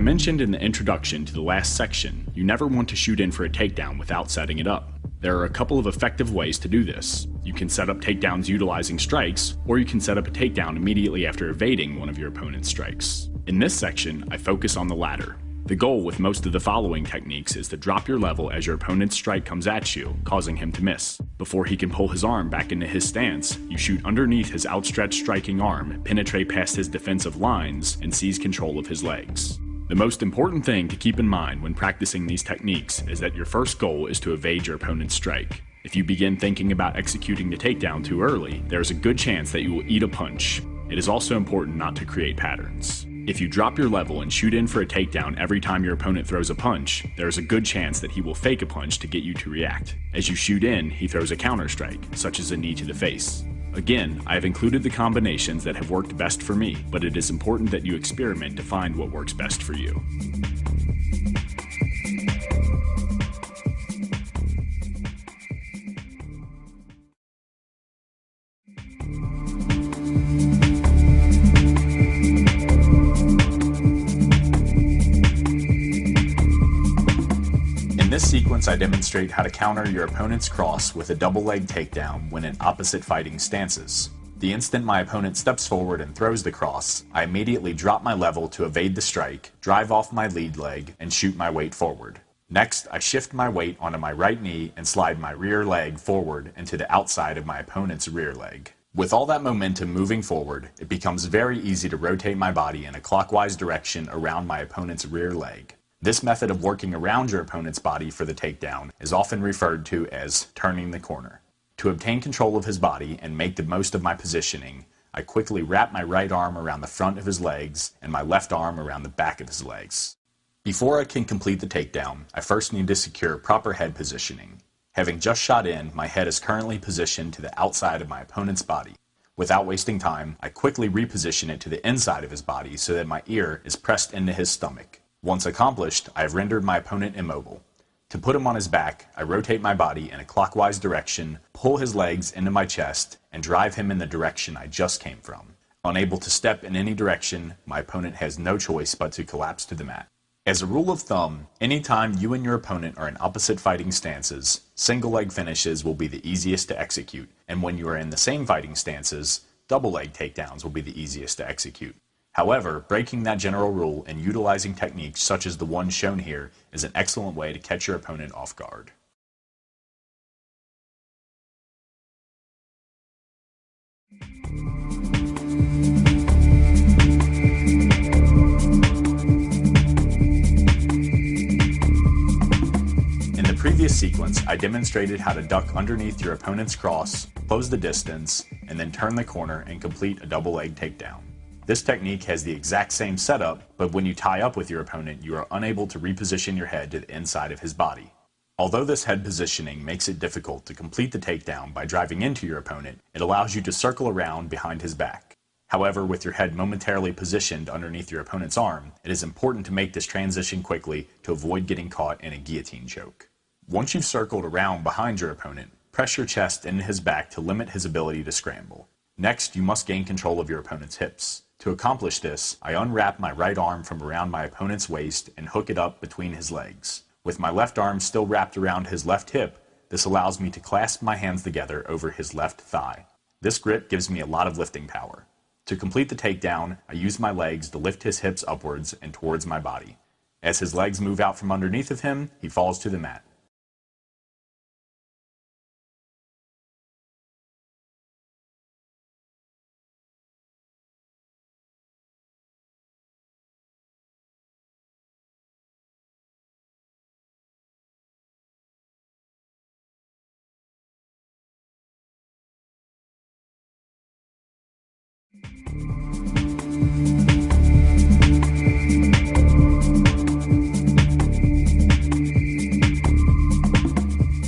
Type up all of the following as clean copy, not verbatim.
mentioned in the introduction to the last section, you never want to shoot in for a takedown without setting it up. There are a couple of effective ways to do this. You can set up takedowns utilizing strikes, or you can set up a takedown immediately after evading one of your opponent's strikes. In this section, I focus on the latter. The goal with most of the following techniques is to drop your level as your opponent's strike comes at you, causing him to miss. Before he can pull his arm back into his stance, you shoot underneath his outstretched striking arm, penetrate past his defensive lines, and seize control of his legs. The most important thing to keep in mind when practicing these techniques is that your first goal is to evade your opponent's strike. If you begin thinking about executing the takedown too early, there is a good chance that you will eat a punch. It is also important not to create patterns. If you drop your level and shoot in for a takedown every time your opponent throws a punch, there is a good chance that he will fake a punch to get you to react. As you shoot in, he throws a counter strike, such as a knee to the face. Again, I have included the combinations that have worked best for me, but it is important that you experiment to find what works best for you. In this sequence, I demonstrate how to counter your opponent's cross with a double leg takedown when in opposite fighting stances. The instant my opponent steps forward and throws the cross, I immediately drop my level to evade the strike, drive off my lead leg, and shoot my weight forward. Next, I shift my weight onto my right knee and slide my rear leg forward into the outside of my opponent's rear leg. With all that momentum moving forward, it becomes very easy to rotate my body in a clockwise direction around my opponent's rear leg. This method of working around your opponent's body for the takedown is often referred to as turning the corner. To obtain control of his body and make the most of my positioning, I quickly wrap my right arm around the front of his legs and my left arm around the back of his legs. Before I can complete the takedown, I first need to secure proper head positioning. Having just shot in, my head is currently positioned to the outside of my opponent's body. Without wasting time, I quickly reposition it to the inside of his body so that my ear is pressed into his stomach. Once accomplished, I have rendered my opponent immobile. To put him on his back, I rotate my body in a clockwise direction, pull his legs into my chest, and drive him in the direction I just came from. Unable to step in any direction, my opponent has no choice but to collapse to the mat. As a rule of thumb, anytime you and your opponent are in opposite fighting stances, single leg finishes will be the easiest to execute, and when you are in the same fighting stances, double leg takedowns will be the easiest to execute. However, breaking that general rule and utilizing techniques such as the one shown here is an excellent way to catch your opponent off guard. In the previous sequence, I demonstrated how to duck underneath your opponent's cross, close the distance, and then turn the corner and complete a double leg takedown. This technique has the exact same setup, but when you tie up with your opponent, you are unable to reposition your head to the inside of his body. Although this head positioning makes it difficult to complete the takedown by driving into your opponent, it allows you to circle around behind his back. However, with your head momentarily positioned underneath your opponent's arm, it is important to make this transition quickly to avoid getting caught in a guillotine choke. Once you've circled around behind your opponent, press your chest into his back to limit his ability to scramble. Next, you must gain control of your opponent's hips. To accomplish this, I unwrap my right arm from around my opponent's waist and hook it up between his legs. With my left arm still wrapped around his left hip, this allows me to clasp my hands together over his left thigh. This grip gives me a lot of lifting power. To complete the takedown, I use my legs to lift his hips upwards and towards my body. As his legs move out from underneath of him, he falls to the mat.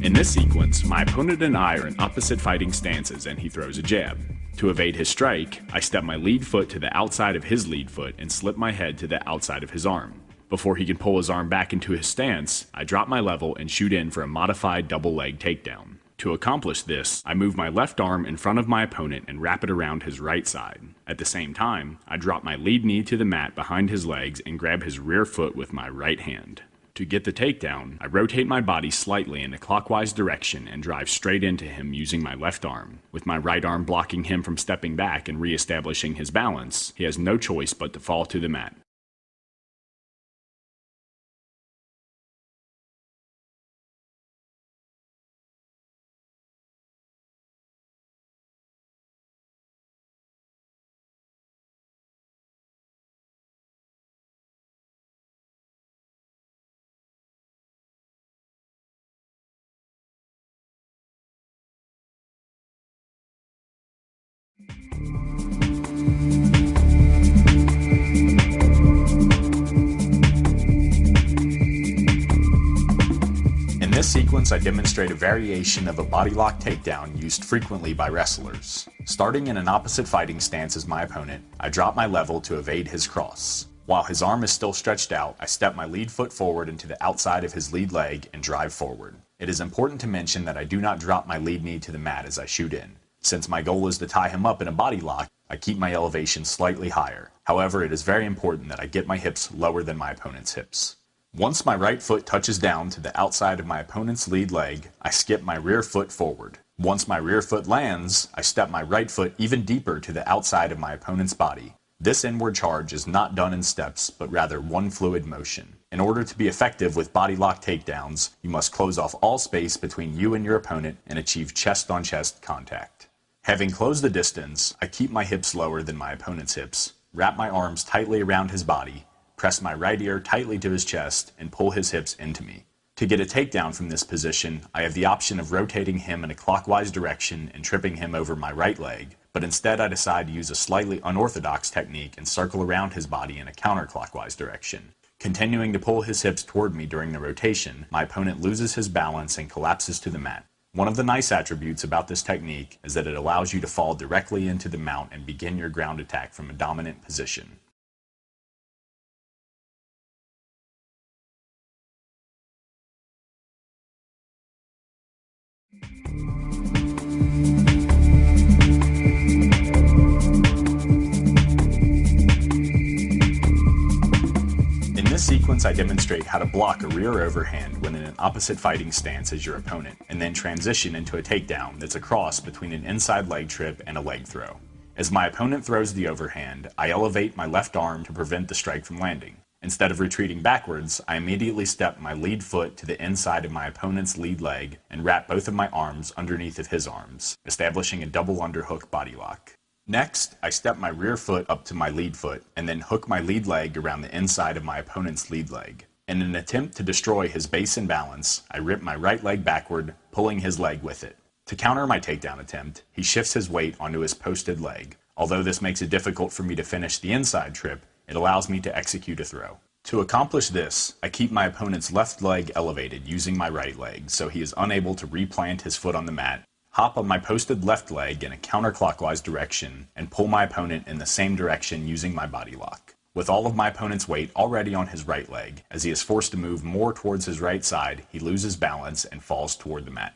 In this sequence, my opponent and I are in opposite fighting stances and he throws a jab. To evade his strike, I step my lead foot to the outside of his lead foot and slip my head to the outside of his arm. Before he can pull his arm back into his stance, I drop my level and shoot in for a modified double leg takedown. To accomplish this, I move my left arm in front of my opponent and wrap it around his right side. At the same time, I drop my lead knee to the mat behind his legs and grab his rear foot with my right hand. To get the takedown, I rotate my body slightly in a clockwise direction and drive straight into him using my left arm. With my right arm blocking him from stepping back and re-establishing his balance, he has no choice but to fall to the mat. In this sequence, I demonstrate a variation of a body lock takedown used frequently by wrestlers. Starting in an opposite fighting stance as my opponent, I drop my level to evade his cross. While his arm is still stretched out, I step my lead foot forward into the outside of his lead leg and drive forward. It is important to mention that I do not drop my lead knee to the mat as I shoot in. Since my goal is to tie him up in a body lock, I keep my elevation slightly higher. However, it is very important that I get my hips lower than my opponent's hips. Once my right foot touches down to the outside of my opponent's lead leg, I skip my rear foot forward. Once my rear foot lands, I step my right foot even deeper to the outside of my opponent's body. This inward charge is not done in steps, but rather one fluid motion. In order to be effective with body lock takedowns, you must close off all space between you and your opponent and achieve chest-on-chest contact. Having closed the distance, I keep my hips lower than my opponent's hips, wrap my arms tightly around his body, press my right ear tightly to his chest, and pull his hips into me. To get a takedown from this position, I have the option of rotating him in a clockwise direction and tripping him over my right leg, but instead I decide to use a slightly unorthodox technique and circle around his body in a counterclockwise direction. Continuing to pull his hips toward me during the rotation, my opponent loses his balance and collapses to the mat. One of the nice attributes about this technique is that it allows you to fall directly into the mount and begin your ground attack from a dominant position. In this sequence, I demonstrate how to block a rear overhand when in an opposite fighting stance as your opponent, and then transition into a takedown that's a cross between an inside leg trip and a leg throw. As my opponent throws the overhand, I elevate my left arm to prevent the strike from landing. Instead of retreating backwards, I immediately step my lead foot to the inside of my opponent's lead leg and wrap both of my arms underneath of his arms, establishing a double underhook body lock. Next, I step my rear foot up to my lead foot and then hook my lead leg around the inside of my opponent's lead leg. In an attempt to destroy his base and balance, I rip my right leg backward, pulling his leg with it. To counter my takedown attempt, he shifts his weight onto his posted leg. Although this makes it difficult for me to finish the inside trip, it allows me to execute a throw. To accomplish this, I keep my opponent's left leg elevated using my right leg so he is unable to replant his foot on the mat, hop on my posted left leg in a counterclockwise direction, and pull my opponent in the same direction using my body lock. With all of my opponent's weight already on his right leg, as he is forced to move more towards his right side, he loses balance and falls toward the mat.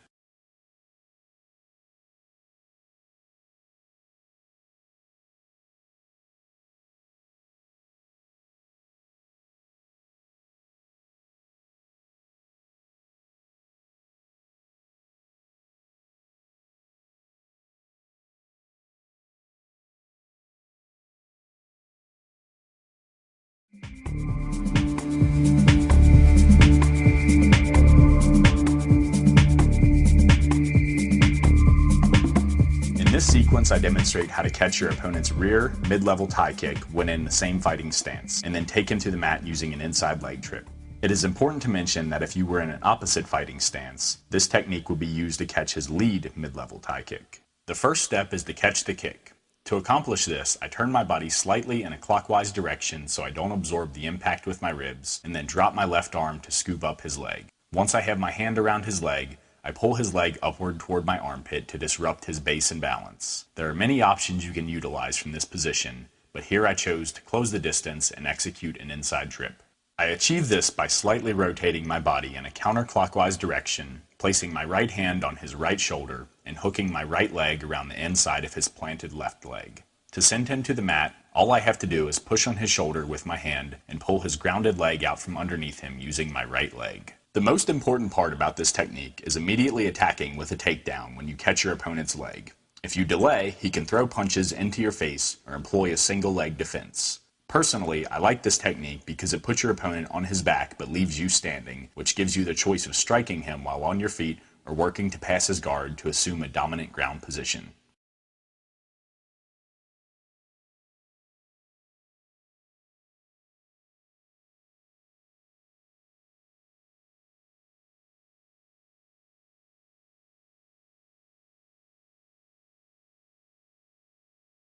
In this sequence, I demonstrate how to catch your opponent's rear, mid-level tie kick when in the same fighting stance, and then take him to the mat using an inside leg trip. It is important to mention that if you were in an opposite fighting stance, this technique would be used to catch his lead mid-level tie kick. The first step is to catch the kick. To accomplish this, I turn my body slightly in a clockwise direction so I don't absorb the impact with my ribs, and then drop my left arm to scoop up his leg. Once I have my hand around his leg, I pull his leg upward toward my armpit to disrupt his base and balance. There are many options you can utilize from this position, but here I chose to close the distance and execute an inside trip. I achieve this by slightly rotating my body in a counterclockwise direction, placing my right hand on his right shoulder, and hooking my right leg around the inside of his planted left leg. To send him to the mat, all I have to do is push on his shoulder with my hand and pull his grounded leg out from underneath him using my right leg. The most important part about this technique is immediately attacking with a takedown when you catch your opponent's leg. If you delay, he can throw punches into your face or employ a single leg defense. Personally, I like this technique because it puts your opponent on his back but leaves you standing, which gives you the choice of striking him while on your feet or working to pass his guard to assume a dominant ground position.